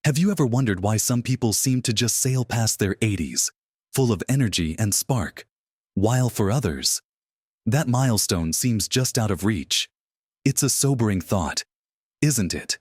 Have you ever wondered why some people seem to just sail past their 80s, full of energy and spark, while for others, that milestone seems just out of reach? It's a sobering thought, isn't it?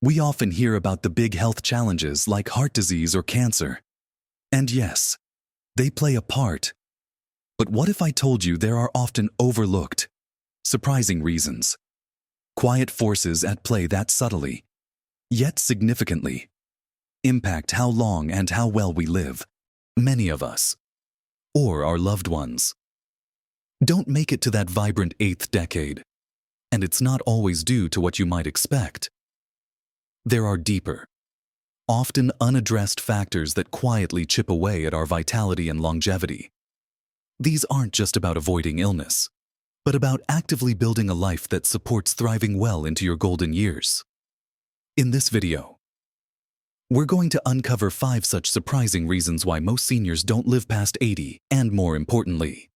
We often hear about the big health challenges like heart disease or cancer. And yes, they play a part. But what if I told you there are often overlooked, surprising reasons? Quiet forces at play that subtly, yet significantly, impact how long and how well we live, many of us, or our loved ones. Don't make it to that vibrant 8th decade, and it's not always due to what you might expect. There are deeper, often unaddressed factors that quietly chip away at our vitality and longevity. These aren't just about avoiding illness, but about actively building a life that supports thriving well into your golden years. In this video, we're going to uncover 5 such surprising reasons why most seniors don't live past 80, and more importantly,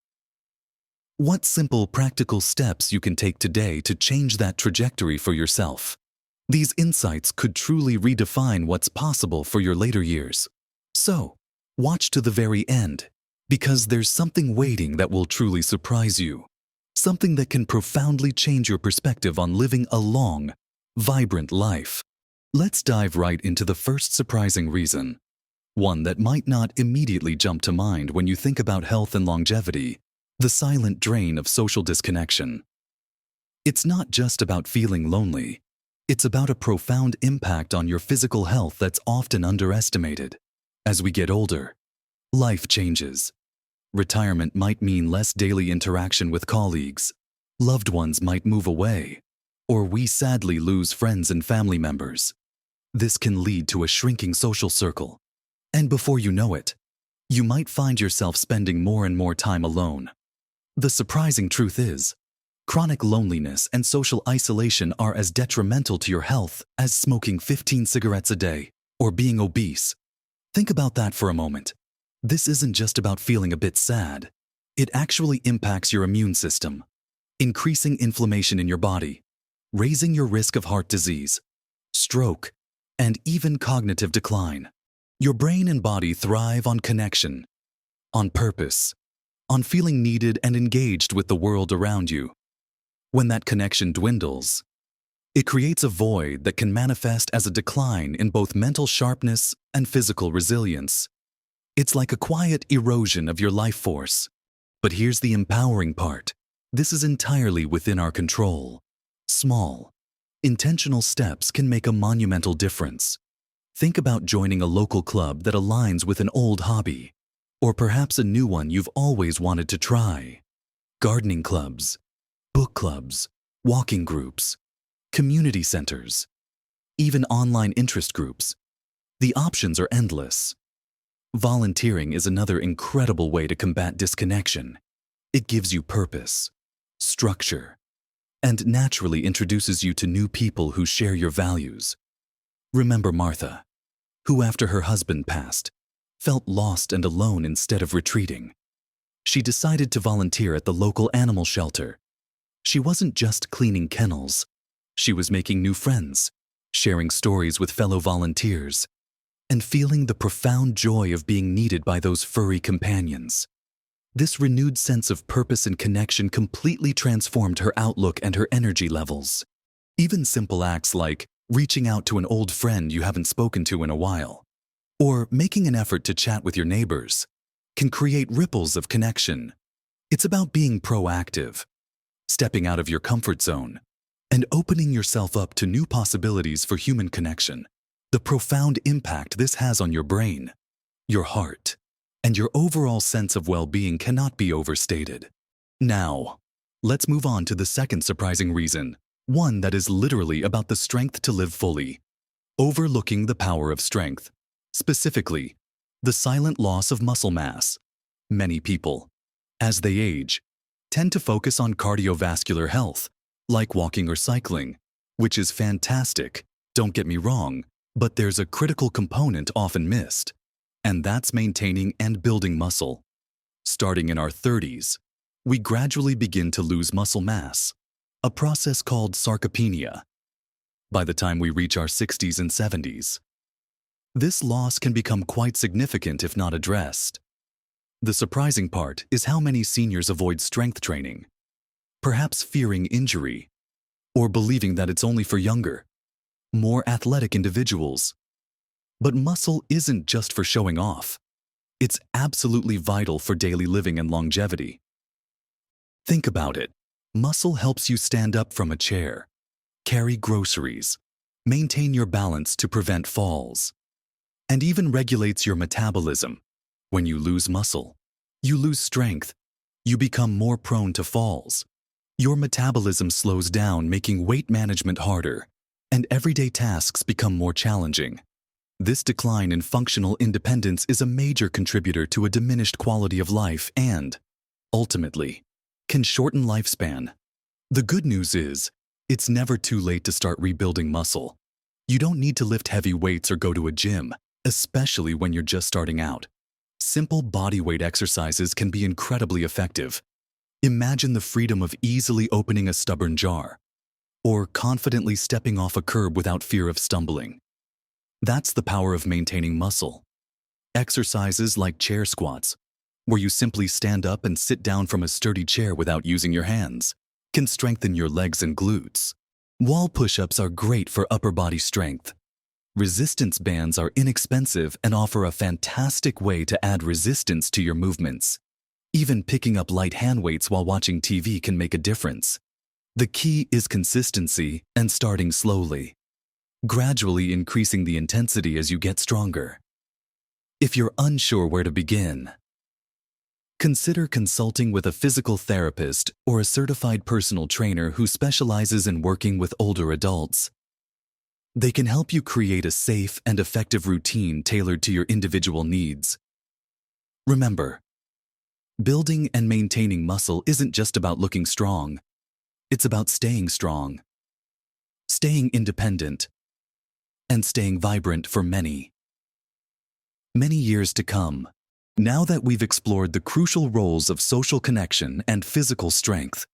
what simple, practical steps you can take today to change that trajectory for yourself. These insights could truly redefine what's possible for your later years. So, watch to the very end, because there's something waiting that will truly surprise you. Something that can profoundly change your perspective on living a long, vibrant life. Let's dive right into the first surprising reason. One that might not immediately jump to mind when you think about health and longevity: the silent drain of social disconnection. It's not just about feeling lonely. It's about a profound impact on your physical health that's often underestimated. As we get older, life changes. Retirement might mean less daily interaction with colleagues. Loved ones might move away, or we sadly lose friends and family members. This can lead to a shrinking social circle. And before you know it, you might find yourself spending more and more time alone. The surprising truth is, chronic loneliness and social isolation are as detrimental to your health as smoking 15 cigarettes a day or being obese. Think about that for a moment. This isn't just about feeling a bit sad. It actually impacts your immune system, increasing inflammation in your body, raising your risk of heart disease, stroke, and even cognitive decline. Your brain and body thrive on connection, on purpose, on feeling needed and engaged with the world around you. When that connection dwindles, it creates a void that can manifest as a decline in both mental sharpness and physical resilience. It's like a quiet erosion of your life force. But here's the empowering part. This is entirely within our control. Small, intentional steps can make a monumental difference. Think about joining a local club that aligns with an old hobby, or perhaps a new one you've always wanted to try. Gardening clubs, book clubs, walking groups, community centers, even online interest groups. The options are endless. Volunteering is another incredible way to combat disconnection. It gives you purpose, structure, and naturally introduces you to new people who share your values. Remember Martha, who after her husband passed, felt lost and alone instead of retreating. She decided to volunteer at the local animal shelter. She wasn't just cleaning kennels. She was making new friends, sharing stories with fellow volunteers, and feeling the profound joy of being needed by those furry companions. This renewed sense of purpose and connection completely transformed her outlook and her energy levels. Even simple acts like reaching out to an old friend you haven't spoken to in a while, or making an effort to chat with your neighbors, can create ripples of connection. It's about being proactive, stepping out of your comfort zone, and opening yourself up to new possibilities for human connection. The profound impact this has on your brain, your heart, and your overall sense of well-being cannot be overstated. Now, let's move on to the second surprising reason, one that is literally about the strength to live fully. Overlooking the power of strength, specifically, the silent loss of muscle mass. Many people, as they age, tend to focus on cardiovascular health, like walking or cycling, which is fantastic, don't get me wrong. But there's a critical component often missed, and that's maintaining and building muscle. Starting in our 30s, we gradually begin to lose muscle mass, a process called sarcopenia. By the time we reach our 60s and 70s, This loss can become quite significant if not addressed. The surprising part is how many seniors avoid strength training, perhaps fearing injury, or believing that it's only for younger, more athletic individuals. But muscle isn't just for showing off. It's absolutely vital for daily living and longevity. Think about it. Muscle helps you stand up from a chair, carry groceries, maintain your balance to prevent falls, and even regulates your metabolism. When you lose muscle, you lose strength. You become more prone to falls. Your metabolism slows down, making weight management harder, and everyday tasks become more challenging. This decline in functional independence is a major contributor to a diminished quality of life and, ultimately, can shorten lifespan. The good news is, it's never too late to start rebuilding muscle. You don't need to lift heavy weights or go to a gym, especially when you're just starting out. Simple bodyweight exercises can be incredibly effective. Imagine the freedom of easily opening a stubborn jar, or confidently stepping off a curb without fear of stumbling. That's the power of maintaining muscle. Exercises like chair squats, where you simply stand up and sit down from a sturdy chair without using your hands, can strengthen your legs and glutes. Wall push-ups are great for upper body strength. Resistance bands are inexpensive and offer a fantastic way to add resistance to your movements. Even picking up light hand weights while watching TV can make a difference. The key is consistency and starting slowly, gradually increasing the intensity as you get stronger. If you're unsure where to begin, consider consulting with a physical therapist or a certified personal trainer who specializes in working with older adults. They can help you create a safe and effective routine tailored to your individual needs. Remember, building and maintaining muscle isn't just about looking strong. It's about staying strong, staying independent, and staying vibrant for many years to come. Now that we've explored the crucial roles of social connection and physical strength,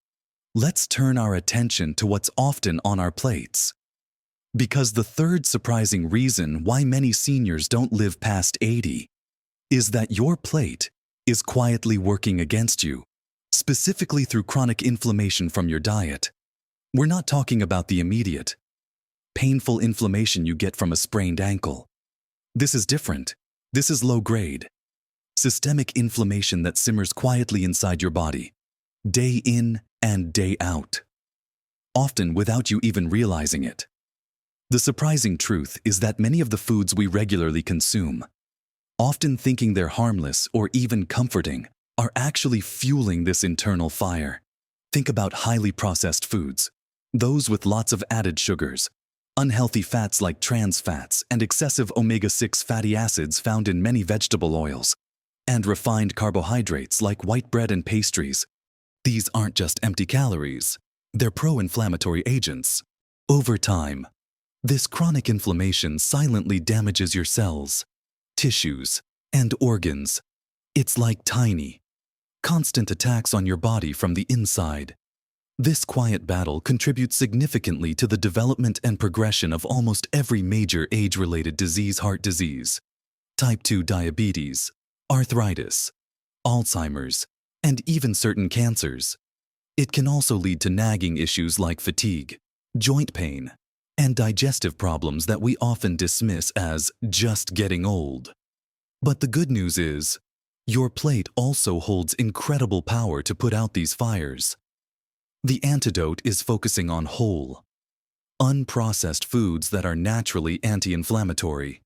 let's turn our attention to what's often on our plates. Because the third surprising reason why many seniors don't live past 80 is that your plate is quietly working against you, specifically through chronic inflammation from your diet. We're not talking about the immediate, painful inflammation you get from a sprained ankle. This is different. This is low-grade, systemic inflammation that simmers quietly inside your body, day in and day out, often without you even realizing it. The surprising truth is that many of the foods we regularly consume, often thinking they're harmless or even comforting, are actually fueling this internal fire. Think about highly processed foods, those with lots of added sugars, unhealthy fats like trans fats and excessive omega-6 fatty acids found in many vegetable oils, and refined carbohydrates like white bread and pastries. These aren't just empty calories, they're pro-inflammatory agents. Over time, this chronic inflammation silently damages your cells, tissues, and organs. It's like tiny, constant attacks on your body from the inside. This quiet battle contributes significantly to the development and progression of almost every major age-related disease: heart disease, type 2 diabetes, arthritis, Alzheimer's, and even certain cancers. It can also lead to nagging issues like fatigue, joint pain, and digestive problems that we often dismiss as just getting old. But the good news is, your plate also holds incredible power to put out these fires. The antidote is focusing on whole, unprocessed foods that are naturally anti-inflammatory.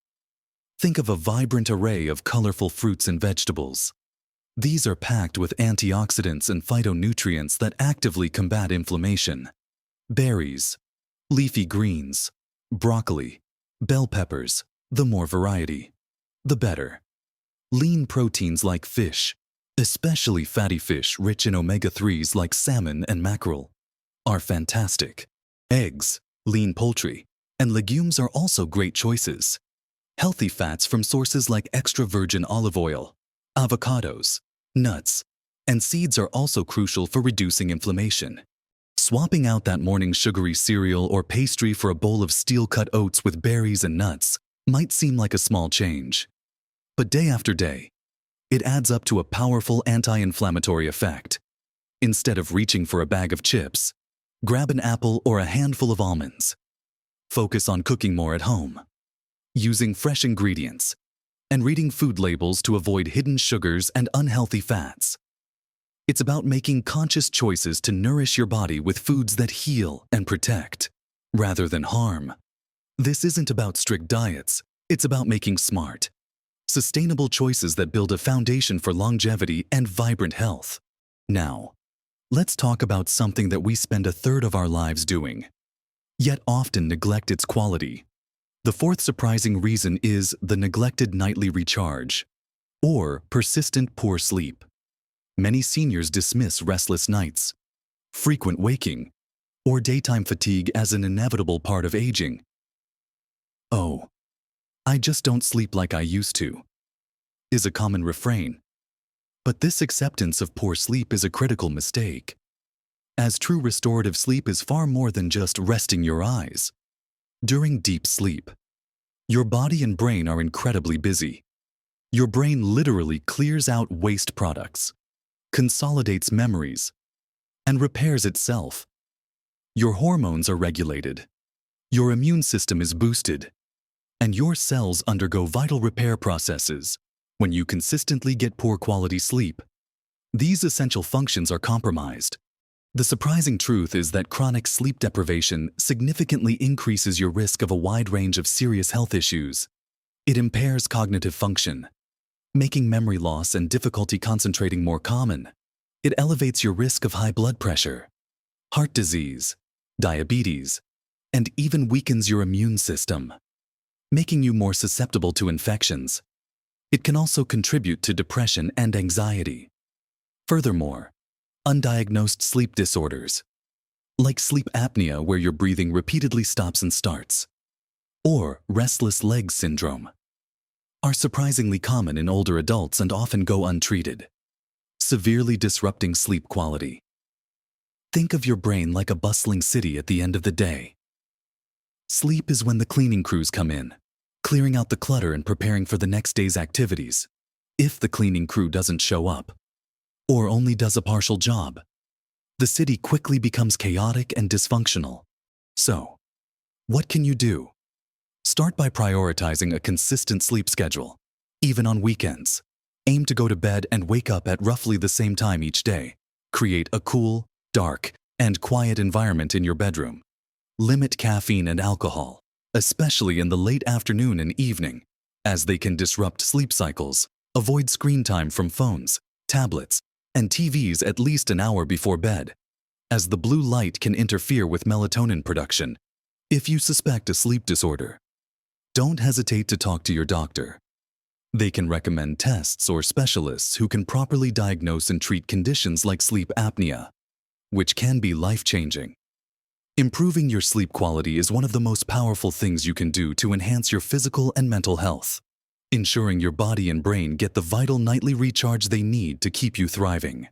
Think of a vibrant array of colorful fruits and vegetables. These are packed with antioxidants and phytonutrients that actively combat inflammation. Berries, leafy greens, broccoli, bell peppers, the more variety, the better. Lean proteins like fish, especially fatty fish rich in omega-3s like salmon and mackerel, are fantastic. Eggs, lean poultry, and legumes are also great choices. Healthy fats from sources like extra virgin olive oil, avocados, nuts, and seeds are also crucial for reducing inflammation. Swapping out that morning sugary cereal or pastry for a bowl of steel-cut oats with berries and nuts might seem like a small change, but day after day, it adds up to a powerful anti-inflammatory effect. Instead of reaching for a bag of chips, grab an apple or a handful of almonds. Focus on cooking more at home, using fresh ingredients, and reading food labels to avoid hidden sugars and unhealthy fats. It's about making conscious choices to nourish your body with foods that heal and protect, rather than harm. This isn't about strict diets, it's about making smart, sustainable choices that build a foundation for longevity and vibrant health. Now, let's talk about something that we spend a third of our lives doing, yet often neglect its quality. The fourth surprising reason is the neglected nightly recharge, or persistent poor sleep. Many seniors dismiss restless nights, frequent waking, or daytime fatigue as an inevitable part of aging. "Oh, I just don't sleep like I used to," is a common refrain. But this acceptance of poor sleep is a critical mistake, as true restorative sleep is far more than just resting your eyes. During deep sleep, your body and brain are incredibly busy. Your brain literally clears out waste products, consolidates memories, and repairs itself. Your hormones are regulated, your immune system is boosted, and your cells undergo vital repair processes. When you consistently get poor quality sleep, these essential functions are compromised. The surprising truth is that chronic sleep deprivation significantly increases your risk of a wide range of serious health issues. It impairs cognitive function, making memory loss and difficulty concentrating more common. It elevates your risk of high blood pressure, heart disease, diabetes, and even weakens your immune system, making you more susceptible to infections. It can also contribute to depression and anxiety. Furthermore, undiagnosed sleep disorders, like sleep apnea where your breathing repeatedly stops and starts, or restless leg syndrome, are surprisingly common in older adults and often go untreated, severely disrupting sleep quality. Think of your brain like a bustling city at the end of the day. Sleep is when the cleaning crews come in, clearing out the clutter and preparing for the next day's activities. If the cleaning crew doesn't show up, or only does a partial job, the city quickly becomes chaotic and dysfunctional. So, what can you do? Start by prioritizing a consistent sleep schedule, even on weekends. Aim to go to bed and wake up at roughly the same time each day. Create a cool, dark, and quiet environment in your bedroom. Limit caffeine and alcohol, especially in the late afternoon and evening, as they can disrupt sleep cycles. Avoid screen time from phones, tablets, and TVs at least an hour before bed, as the blue light can interfere with melatonin production. If you suspect a sleep disorder, don't hesitate to talk to your doctor. They can recommend tests or specialists who can properly diagnose and treat conditions like sleep apnea, which can be life-changing. Improving your sleep quality is one of the most powerful things you can do to enhance your physical and mental health, ensuring your body and brain get the vital nightly recharge they need to keep you thriving.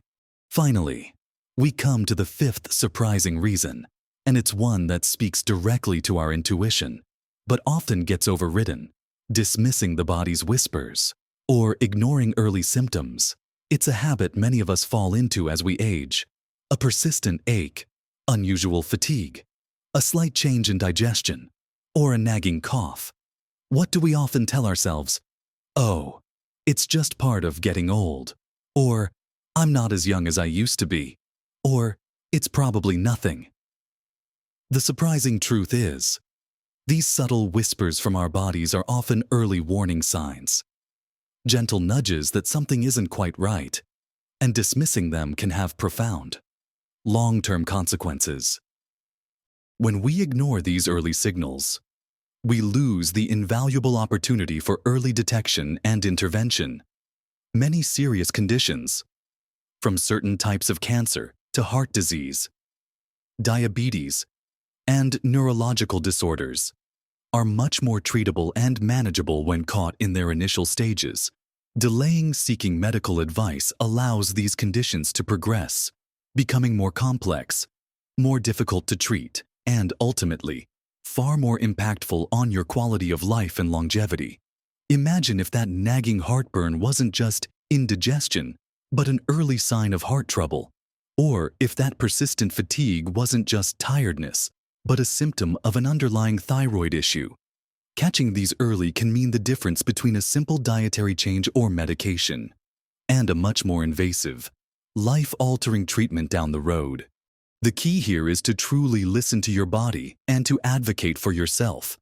Finally, we come to the fifth surprising reason, and it's one that speaks directly to our intuition, but often gets overridden: dismissing the body's whispers or ignoring early symptoms. It's a habit many of us fall into as we age. A persistent ache, unusual fatigue, a slight change in digestion, or a nagging cough. What do we often tell ourselves? "Oh, it's just part of getting old," or "I'm not as young as I used to be," or "it's probably nothing." The surprising truth is, these subtle whispers from our bodies are often early warning signs, gentle nudges that something isn't quite right, and dismissing them can have profound, long-term consequences. When we ignore these early signals, we lose the invaluable opportunity for early detection and intervention. Many serious conditions, from certain types of cancer to heart disease, diabetes, and neurological disorders, are much more treatable and manageable when caught in their initial stages. Delaying seeking medical advice allows these conditions to progress, becoming more complex, more difficult to treat, and ultimately, far more impactful on your quality of life and longevity. Imagine if that nagging heartburn wasn't just indigestion, but an early sign of heart trouble. Or if that persistent fatigue wasn't just tiredness, but a symptom of an underlying thyroid issue. Catching these early can mean the difference between a simple dietary change or medication and a much more invasive, life-altering treatment down the road. The key here is to truly listen to your body and to advocate for yourself.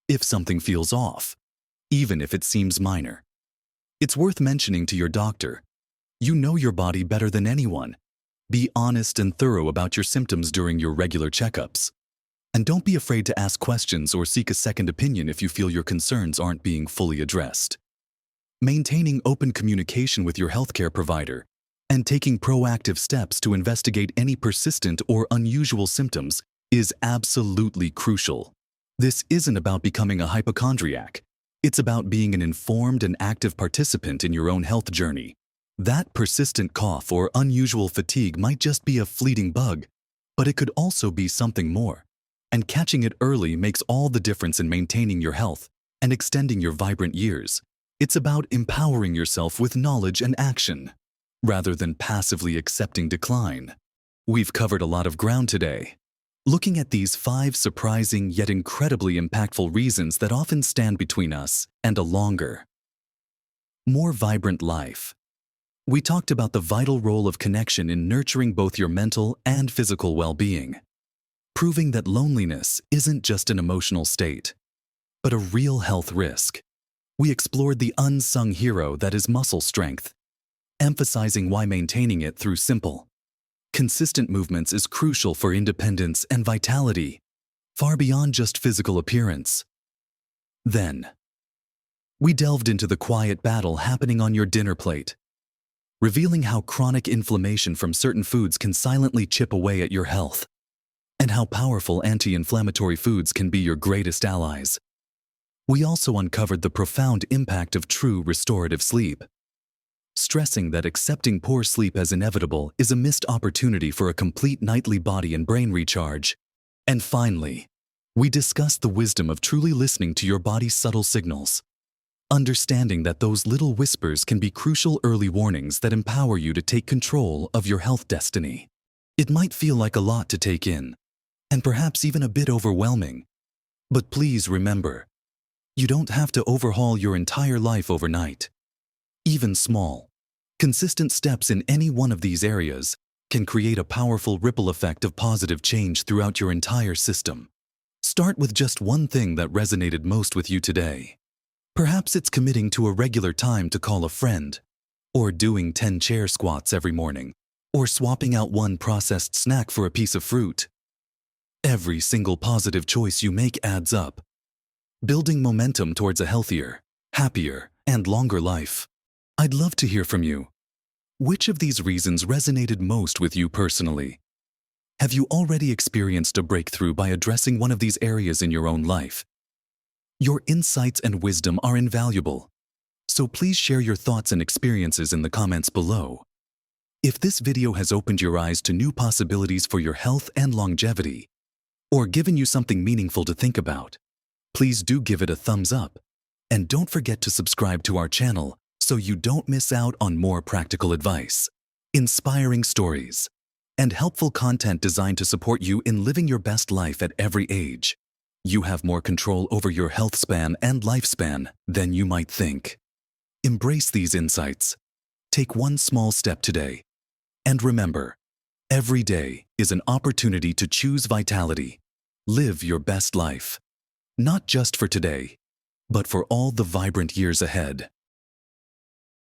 If something feels off, even if it seems minor, it's worth mentioning to your doctor. You know your body better than anyone. Be honest and thorough about your symptoms during your regular checkups. And don't be afraid to ask questions or seek a second opinion if you feel your concerns aren't being fully addressed. Maintaining open communication with your healthcare provider and taking proactive steps to investigate any persistent or unusual symptoms is absolutely crucial. This isn't about becoming a hypochondriac. It's about being an informed and active participant in your own health journey. That persistent cough or unusual fatigue might just be a fleeting bug, but it could also be something more. And catching it early makes all the difference in maintaining your health and extending your vibrant years. It's about empowering yourself with knowledge and action, rather than passively accepting decline. We've covered a lot of ground today, looking at these 5 surprising yet incredibly impactful reasons that often stand between us and a longer, more vibrant life. We talked about the vital role of connection in nurturing both your mental and physical well-being, proving that loneliness isn't just an emotional state, but a real health risk. We explored the unsung hero that is muscle strength, emphasizing why maintaining it through simple, consistent movements is crucial for independence and vitality, far beyond just physical appearance. Then, we delved into the quiet battle happening on your dinner plate, revealing how chronic inflammation from certain foods can silently chip away at your health, and how powerful anti-inflammatory foods can be your greatest allies. We also uncovered the profound impact of true restorative sleep, stressing that accepting poor sleep as inevitable is a missed opportunity for a complete nightly body and brain recharge. And finally, we discussed the wisdom of truly listening to your body's subtle signals, understanding that those little whispers can be crucial early warnings that empower you to take control of your health destiny. It might feel like a lot to take in, and perhaps even a bit overwhelming. But please remember, you don't have to overhaul your entire life overnight. Even small, consistent steps in any one of these areas can create a powerful ripple effect of positive change throughout your entire system. Start with just one thing that resonated most with you today. Perhaps it's committing to a regular time to call a friend, or doing 10 chair squats every morning, or swapping out one processed snack for a piece of fruit. Every single positive choice you make adds up, building momentum towards a healthier, happier, and longer life. I'd love to hear from you. Which of these reasons resonated most with you personally? Have you already experienced a breakthrough by addressing one of these areas in your own life? Your insights and wisdom are invaluable, so please share your thoughts and experiences in the comments below. If this video has opened your eyes to new possibilities for your health and longevity, or given you something meaningful to think about, please do give it a thumbs up, and don't forget to subscribe to our channel so you don't miss out on more practical advice, inspiring stories, and helpful content designed to support you in living your best life at every age. You have more control over your health span and lifespan than you might think. Embrace these insights. Take one small step today. And remember, every day is an opportunity to choose vitality. Live your best life. Not just for today, but for all the vibrant years ahead.